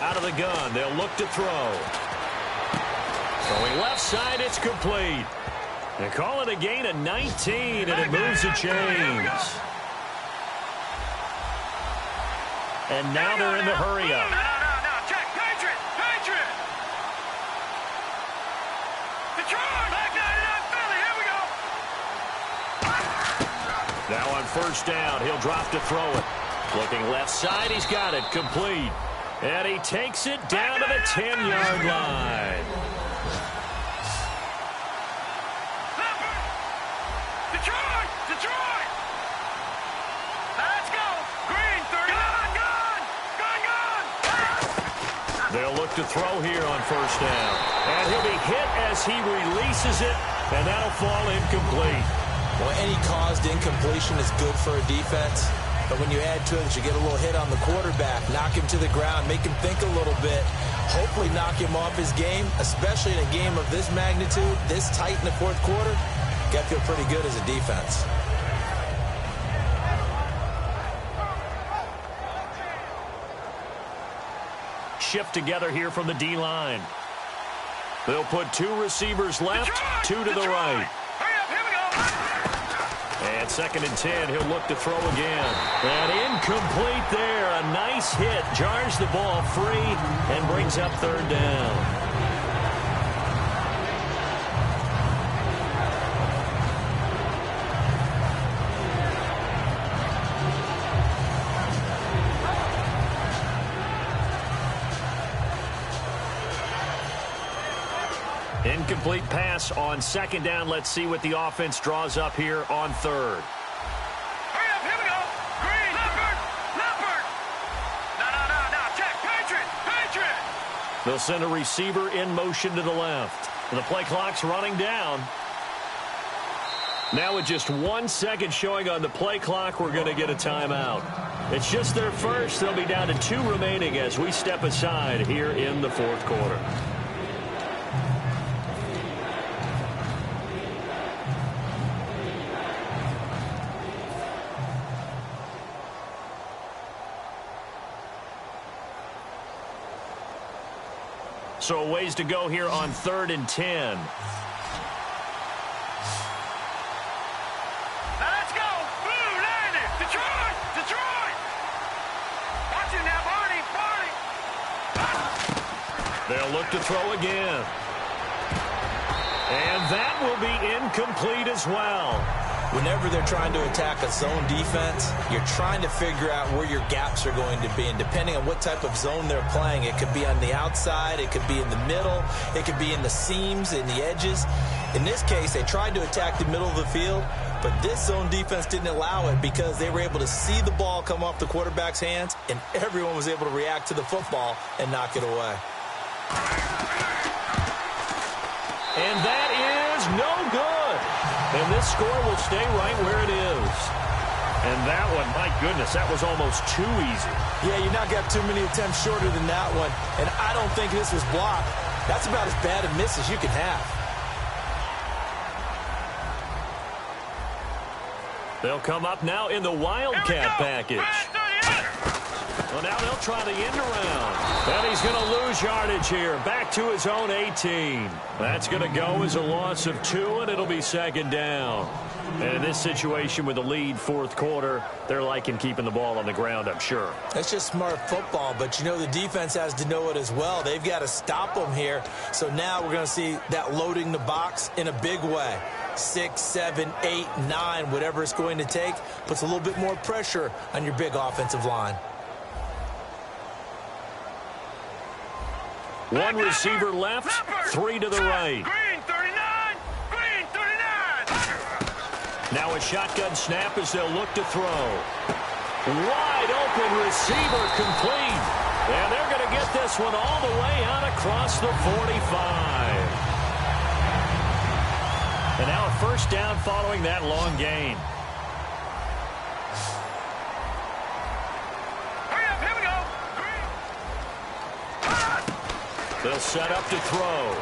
Out of the gun, they'll look to throw. Throwing left side, it's complete. They call it a gain of 19, and it moves the chains. And now they're in the hurry up. No, check. Patriot. Detroit. Back 99 Philly. Here we go. Now on first down, he'll drop to throw it. Looking left side, he's got it, complete. And he takes it down to the 10-yard line. Detroit. Let's go. Green, 30. Gone. They'll look to throw here on first down. And he'll be hit as he releases it, and that'll fall incomplete. Well, any caused incompletion is good for a defense. But when you add to it that you get a little hit on the quarterback, knock him to the ground, make him think a little bit, hopefully knock him off his game, especially in a game of this magnitude, this tight in the 4th quarter, got to feel pretty good as a defense. Shift together here from the D-line. They'll put 2 receivers left, 2 to the right. And 2nd and 10, he'll look to throw again. And incomplete there. A nice hit. Jars the ball free and brings up 3rd down. Incomplete pass on 2nd down. Let's see what the offense draws up here on 3rd. Hurry up, here we go. Green, Leopard. No, check. Patriot. They'll send a receiver in motion to the left. The play clock's running down. Now with just 1 second showing on the play clock, we're going to get a timeout. It's just their first. They'll be down to 2 remaining as we step aside here in the 4th quarter. So a ways to go here on 3rd and 10. Let's go. Blue landed. Detroit. They'll look to throw again. And that will be incomplete as well. Whenever they're trying to attack a zone defense, you're trying to figure out where your gaps are going to be. And depending on what type of zone they're playing, it could be on the outside, it could be in the middle, it could be in the seams, in the edges. In this case, they tried to attack the middle of the field, but this zone defense didn't allow it because they were able to see the ball come off the quarterback's hands, and everyone was able to react to the football and knock it away. And that is no good. And this score will stay right where it is. And that one, my goodness, that was almost too easy. Yeah, you're not got too many attempts shorter than that one. And I don't think this was blocked. That's about as bad a miss as you can have. They'll come up now in the Wildcat package. Well, now they'll try the end around. And he's going to lose yardage here. Back to his own 18. That's going to go as a loss of 2, and it'll be second down. And in this situation with the lead fourth quarter, they're liking keeping the ball on the ground, I'm sure. That's just smart football, but you know the defense has to know it as well. They've got to stop them here. So now we're going to see that loading the box in a big way. 6, 7, 8, 9, whatever it's going to take, puts a little bit more pressure on your big offensive line. One receiver left, 3 to the right. Green 39, green 39. Now a shotgun snap as they'll look to throw. Wide open receiver complete. And they're going to get this one all the way out across the 45. And now a first down following that long gain. Hurry up, here we go. They'll set up to throw.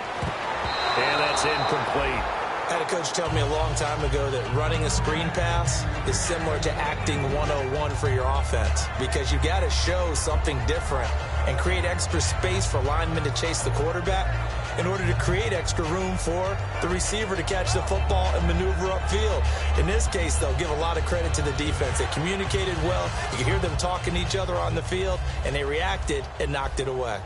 And that's incomplete. I had a coach tell me a long time ago that running a screen pass is similar to acting 101 for your offense, because you got to show something different and create extra space for linemen to chase the quarterback in order to create extra room for the receiver to catch the football and maneuver upfield. In this case, though, give a lot of credit to the defense. They communicated well. You could hear them talking to each other on the field, and they reacted and knocked it away.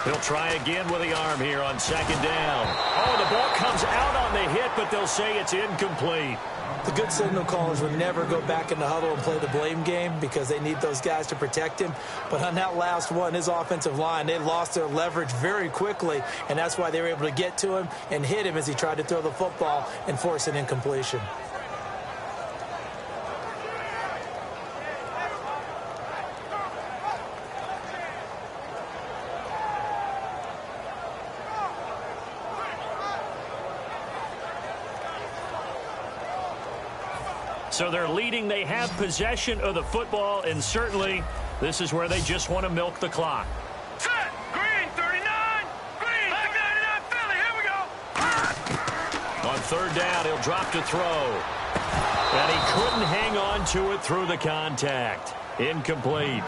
He'll try again with the arm here on second down. Oh, the ball comes out on the hit, but they'll say it's incomplete. The good signal callers would never go back in the huddle and play the blame game because they need those guys to protect him. But on that last one, his offensive line, they lost their leverage very quickly, and that's why they were able to get to him and hit him as he tried to throw the football and force an incompletion. So they're leading. They have possession of the football, and certainly this is where they just want to milk the clock. Set! Green 39! Green 39 Philly! Here we go! On third down, he'll drop to throw. And he couldn't hang on to it through the contact. Incomplete.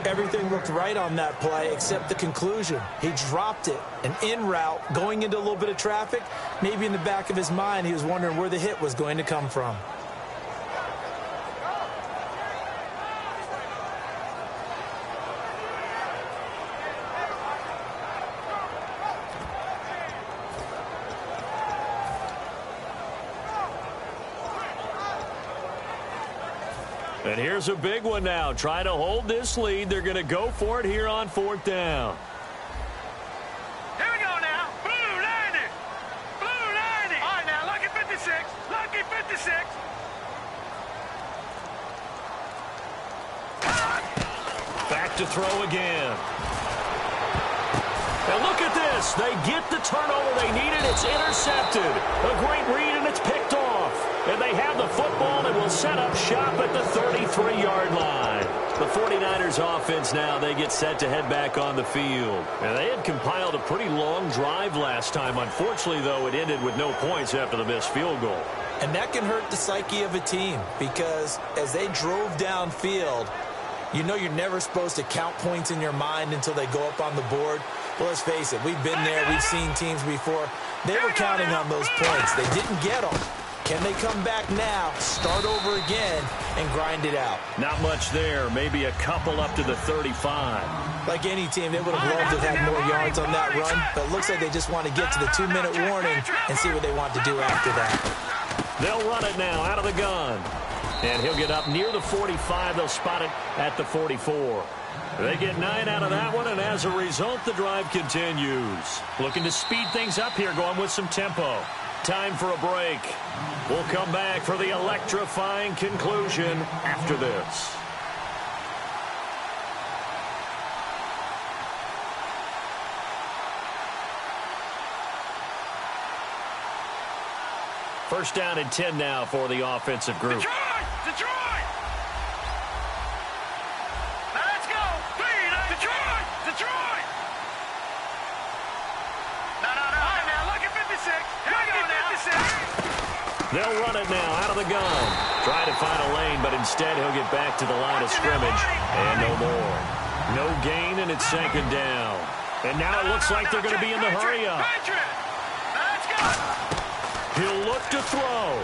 Everything looked right on that play except the conclusion. He dropped it, and en route, going into a little bit of traffic, maybe in the back of his mind he was wondering where the hit was going to come from. And here's a big one now. Trying to hold this lead. They're going to go for it here on fourth down. Here we go now. Blue 90. Blue 90. All right, now, lucky 56. Lucky 56. Back to throw again. And look at this. They get the turnover they needed. It's intercepted. A great read, and it's picked off. And they have the football and will set up shop at the 33-yard line. The 49ers offense now, they get set to head back on the field. And they had compiled a pretty long drive last time. Unfortunately, though, it ended with no points after the missed field goal. And that can hurt the psyche of a team because as they drove downfield, you know you're never supposed to count points in your mind until they go up on the board. Well, let's face it, we've been there. We've seen teams before. They were counting on those points. They didn't get them. Can they come back now, start over again, and grind it out? Not much there. Maybe a couple up to the 35. Like any team, they would have loved to have had more yards on that run, but it looks like they just want to get to the 2-minute warning and see what they want to do after that. They'll run it now out of the gun. And he'll get up near the 45. They'll spot it at the 44. They get 9 out of that one, and as a result, the drive continues. Looking to speed things up here, going with some tempo. Time for a break. We'll come back for the electrifying conclusion after this. First down and 10 now for the offensive group. Detroit! Let's go! Detroit! No. All right, now, look at 56. Here we go now. 56. They'll run it now out of the gun. Try to find a lane, but instead he'll get back to the line of scrimmage. And no more. No gain, and it's second down. And now it looks like they're going to be in the hurry up. Let's go! He'll look to throw.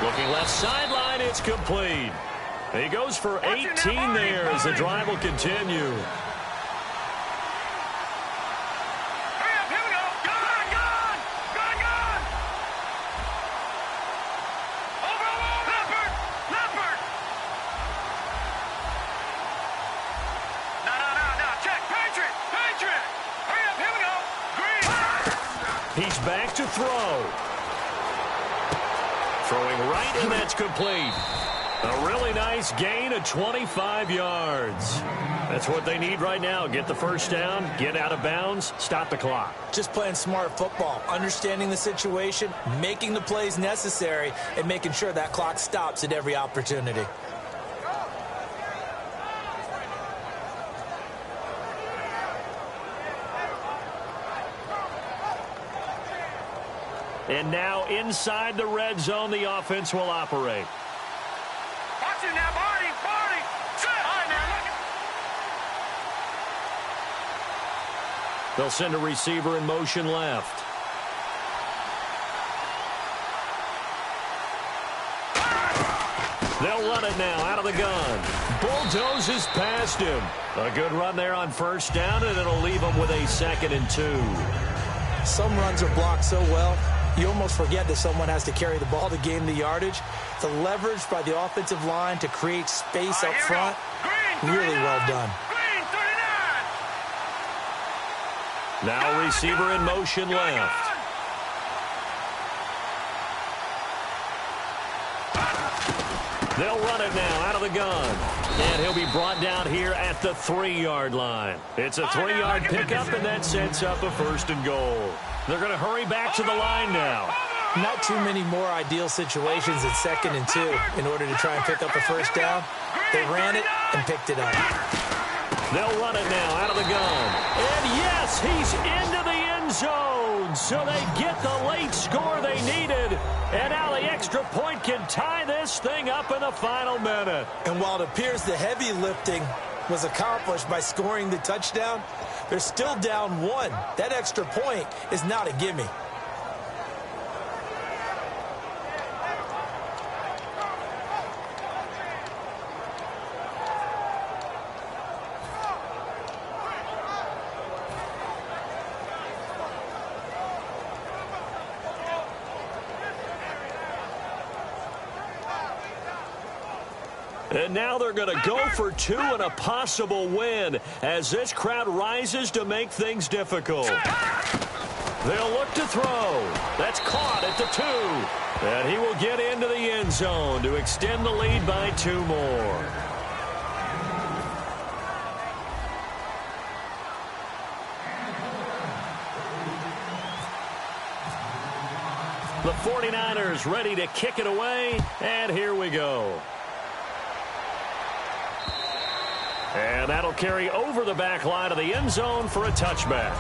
Looking left sideline, it's complete. He goes for 18 there as the drive will continue. Hurry up, here we go. Gun! Over, Leopard! No, check, Patriot! Hurry up, here we go. Green! He's back to throw. Throwing right, and that's complete. A really nice gain of 25 yards. That's what they need right now. Get the first down, get out of bounds, stop the clock. Just playing smart football, understanding the situation, making the plays necessary, and making sure that clock stops at every opportunity. And now inside the red zone, the offense will operate. Watch it now, Barney! Set! All right, now, look. They'll send a receiver in motion left. They'll run it now out of the gun. Bulldozes past him. A good run there on first down, and it'll leave him with a 2nd and 2. Some runs are blocked so well, you almost forget that someone has to carry the ball to gain the yardage. The leverage by the offensive line to create space up front, really well done. Green, 39! Now receiver in motion left. They'll run it now out of the gun. And he'll be brought down here at the 3-yard line. It's a 3-yard pickup, and that sets up a 1st and goal. They're going to hurry back to the line now. Not too many more ideal situations at 2nd and 2 in order to try and pick up a first down. They ran it and picked it up. They'll run it now out of the gun. And yes, he's into the end zone. So they get the late score they needed. And now the extra point can tie this thing up in the final minute. And while it appears the heavy lifting was accomplished by scoring the touchdown, they're still down 1. That extra point is not a gimme. And now they're going to go for 2 and a possible win as this crowd rises to make things difficult. They'll look to throw. That's caught at the 2. And he will get into the end zone to extend the lead by 2 more. The 49ers ready to kick it away, and here we go. And that'll carry over the back line of the end zone for a touchback.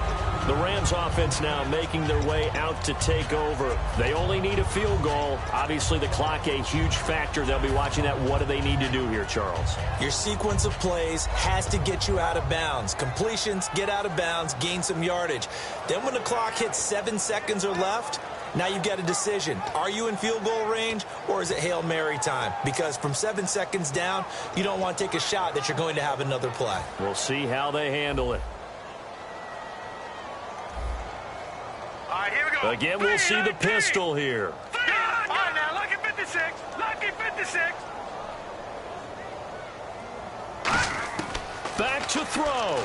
The Rams offense now making their way out to take over. They only need a field goal. Obviously, the clock a huge factor. They'll be watching that. What do they need to do here, Charles? Your sequence of plays has to get you out of bounds. Completions, get out of bounds, gain some yardage. Then when the clock hits 7 seconds or left, Now you've got a decision. Are you in field goal range, or is it Hail Mary time? Because from 7 seconds down, you don't want to take a shot that you're going to have another play. We'll see how they handle it. All right, here we go. Again, we'll see the pistol here. All right, now, lucky 56. Lucky 56. Back to throw.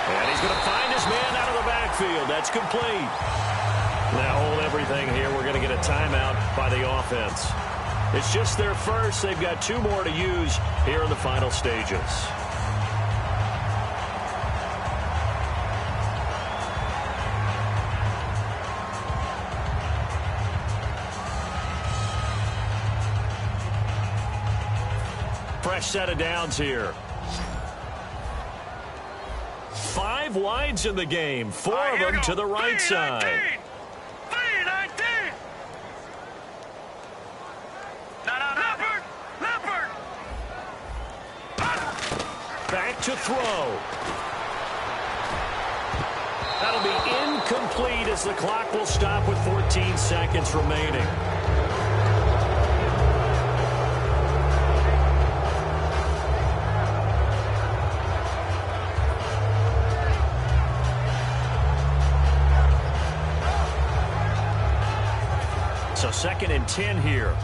And he's going to find his man out of the backfield. That's complete. Now hold everything here. We're going to get a timeout by the offense. It's just their first. They've got 2 more to use here in the final stages. Fresh set of downs here. 5 wides in the game. 4 of them to the right side. 3-19. Leopard. Back to throw. That'll be incomplete as the clock will stop with 14 seconds remaining. So 2nd and 10 here.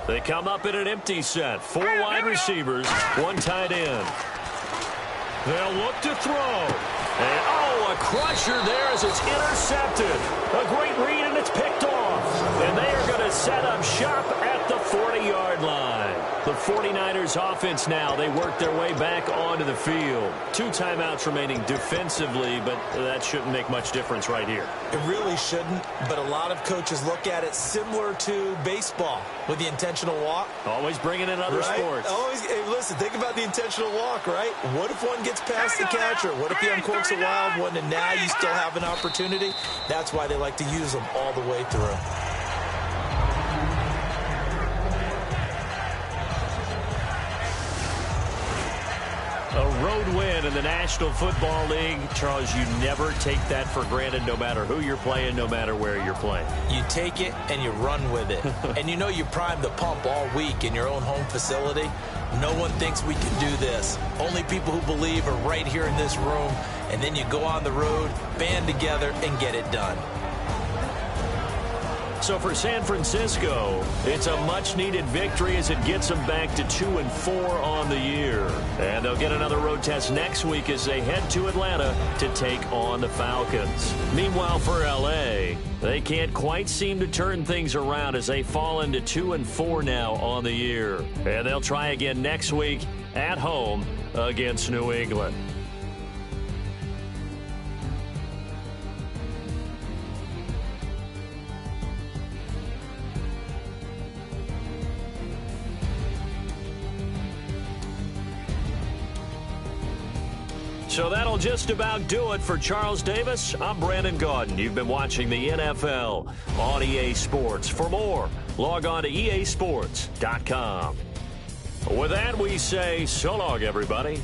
They come up in an empty set. 4 wide receivers, 1 tight end. They'll look to throw. And, a crusher there as it's intercepted. A great read, and it's picked off. And they are going to set up shop at the 40-yard line. The 49ers offense now, they work their way back onto the field. 2 timeouts remaining defensively, but that shouldn't make much difference right here. It really shouldn't, but a lot of coaches look at it similar to baseball with the intentional walk. Always bringing in other sports. Hey, listen, think about the intentional walk, right? What if one gets past the catcher? What if he uncorks a wild one and now you still have an opportunity? That's why they like to use them all the way through. A road win in the National Football League. Charles, you never take that for granted no matter who you're playing, no matter where you're playing. You take it and you run with it. And you know you primed the pump all week in your own home facility. No one thinks we can do this. Only people who believe are right here in this room. And then you go on the road, band together, and get it done. So for San Francisco, it's a much-needed victory as it gets them back to 2-4 on the year. And they'll get another road test next week as they head to Atlanta to take on the Falcons. Meanwhile, for L.A., they can't quite seem to turn things around as they fall into 2-4 now on the year. And they'll try again next week at home against New England. So that'll just about do it for Charles Davis. I'm Brandon Gaudin. You've been watching the NFL on EA Sports. For more, log on to easports.com. With that, we say so long, everybody.